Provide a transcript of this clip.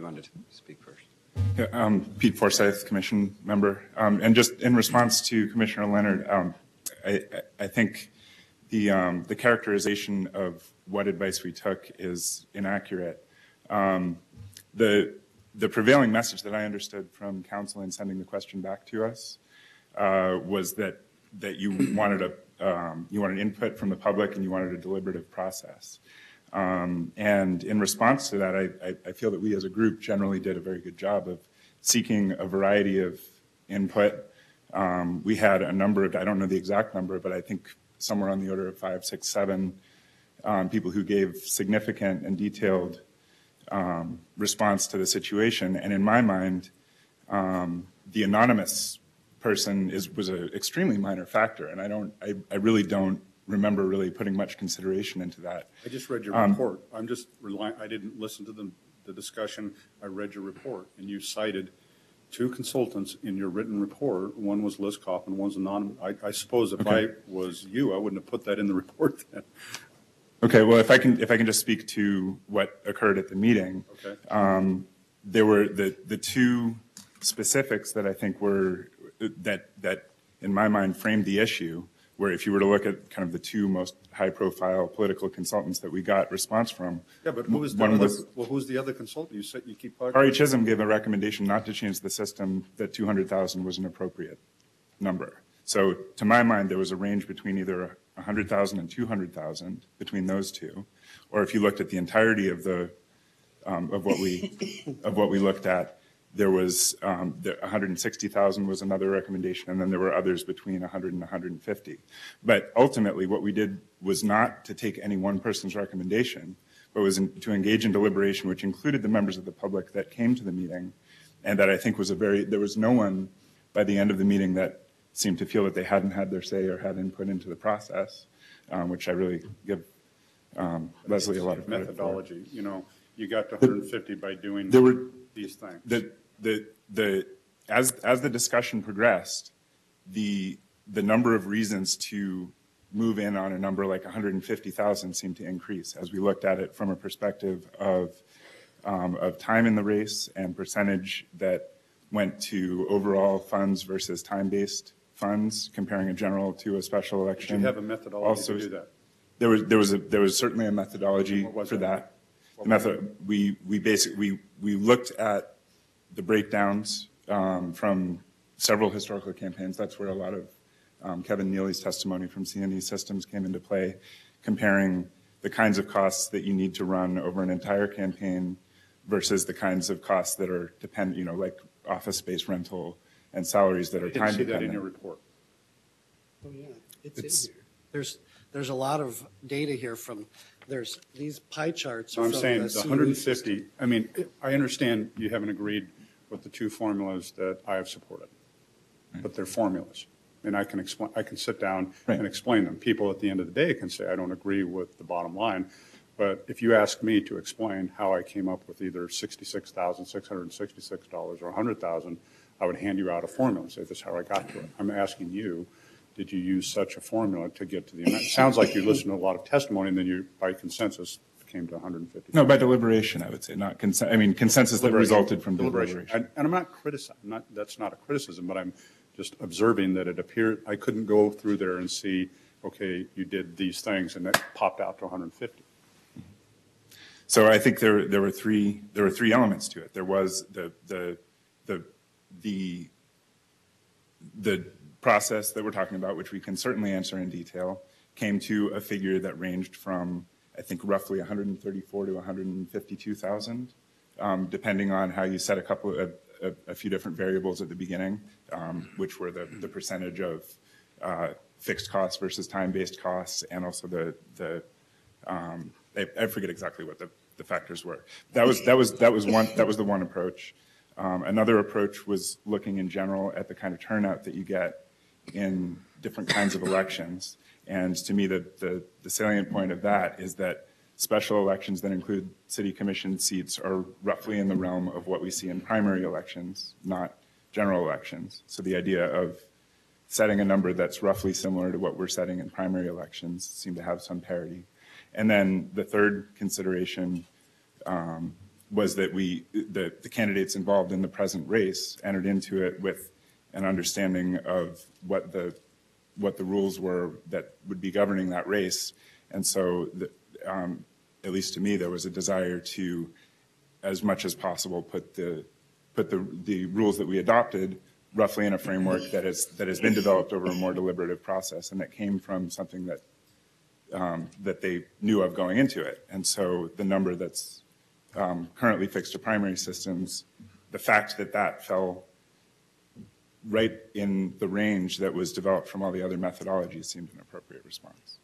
wanted to speak first. Yeah, Pete Forsyth, Commission member. And just in response to Commissioner Leonard, I think the characterization of what advice we took is inaccurate. The prevailing message that I understood from council in sending the question back to us was that you wanted input from the public and you wanted a deliberative process. And in response to that, I feel that we as a group generally did a very good job of seeking a variety of input. We had a number of, I don't know the exact number, but I think somewhere on the order of 5, 6, 7 people who gave significant and detailed response to the situation. And in my mind, the anonymous person was an extremely minor factor, and I really don't remember really putting much consideration into that. I just read your report. I'm just relying. I didn't listen to the discussion. I read your report, and you cited 2 consultants in your written report. One was Liskoff and one's anonymous. I suppose if I was you, I wouldn't have put that in the report then. Okay. Well, if I can just speak to what occurred at the meeting. Okay. There were the 2 specifics that I think were that in my mind framed the issue. Where if you were to look at kind of the 2 most high-profile political consultants that we got response from. Yeah, but who's the other consultant? You said you keep talking. Ari Chisholm gave a recommendation not to change the system, that 200,000 was an appropriate number. So to my mind, there was a range between either 100,000 and 200,000 between those 2, or if you looked at the entirety of the of what we looked at. There was 160,000 was another recommendation, and then there were others between 100 and 150. But ultimately, what we did was not to take any one person's recommendation, but was to engage in deliberation, which included the members of the public that came to the meeting, and that I think was there was no one by the end of the meeting that seemed to feel that they hadn't had their say or had input into the process, which I really give Leslie a lot of methodology. You know, you got to 150 by doing these things. As the discussion progressed, the number of reasons to move in on a number like 150,000 seemed to increase as we looked at it from a perspective of time in the race and percentage that went to overall funds versus time-based funds, comparing a general to a special election. Did you have a methodology to do that? There was certainly a methodology for that. The method we looked at the breakdowns from several historical campaigns. That's where a lot of Kevin Neely's testimony from CNE Systems came into play, comparing the kinds of costs that you need to run over an entire campaign versus the kinds of costs that are dependent, like office space rental and salaries that are time dependent. I didn't see that in your report. Oh yeah, it's in here. There's a lot of data here there's these pie charts. So I'm saying the 150, I mean, I understand you haven't agreed with the 2 formulas that I have supported, but they're formulas. And I can sit down and explain them. People at the end of the day can say, I don't agree with the bottom line. But if you ask me to explain how I came up with either $66,666 or $100,000, I would hand you out a formula and say, this is how I got to it. I'm asking you, did you use such a formula to get to the amount? It sounds like you listened to a lot of testimony and then you, by consensus, came to 150. No, by deliberation, I would say, not consent. I mean, consensus that resulted from deliberation. And I'm not criticizing. That's not a criticism, but I'm just observing that it appeared I couldn't go through there and see, okay, you did these things, and that popped out to 150. So I think there were three elements to it. There was the process that we're talking about, which we can certainly answer in detail, came to a figure that ranged from, I think, roughly 134 to 152,000, depending on how you set a few different variables at the beginning, which were the percentage of fixed costs versus time-based costs, and also I forget exactly what the factors were. That was the one approach. Another approach was looking in general at the kind of turnout that you get in different kinds of elections. And to me, the salient point of that is that special elections that include city commission seats are roughly in the realm of what we see in primary elections, not general elections. So the idea of setting a number that's roughly similar to what we're setting in primary elections seemed to have some parity. And then the third consideration was that the candidates involved in the present race entered into it with an understanding of what the rules were that would be governing that race. And so, at least to me, there was a desire to, as much as possible, put the rules that we adopted roughly in a framework that has been developed over a more deliberative process, and that came from something that they knew of going into it. And so the number that's currently fixed to primary systems, the fact that fell right in the range that was developed from all the other methodologies seemed an appropriate response.